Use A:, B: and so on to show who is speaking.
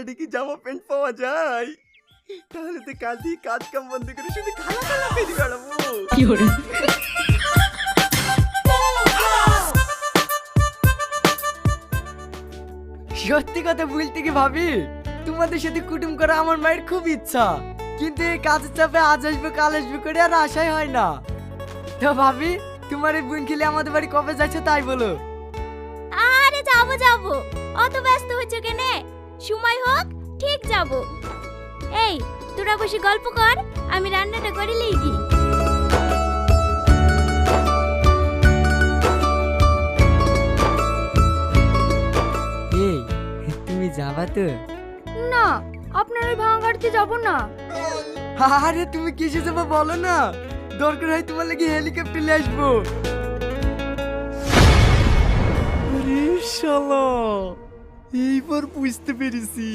A: Quality কি জামা pant পাওয়া যায়? তাহলে তো কাল থেকে কাজ কাম বন্ধ করে শুধু খালা খালা পেয়ে বেড়াবো।
B: সত্যি কথা বলতে কি ভাবি, তোমাদের সাথে কুটুম করা আমার মায়ের খুব ইচ্ছা, কিন্তু এই কাজের চাপে আজ আসবে কাল আসবে করে আর আশাই হয় না। তো ভাবি, তোমার এই বোন খেলে আমাদের বাড়ি কবে যাচ্ছে তাই বলো।
C: আরে যাবো যাবো, অত ব্যস্ত হচ্ছে কেনে? সময় হোক ঠিক যাবো। এই তোরা বসে গল্প কর, আমি রান্নাটা করে লিখি।
B: এই তুমি যাবা তো?
C: না, আপনার ওই ভাঙা গাড়িতে যাবো না।
B: আরে তুমি কিসে যাবো বলো না, দরকার হয় তোমার লাগি হেলিকপ্টারে আসবো।
A: আরে শালা, এইবার বুঝতে পেরেছি।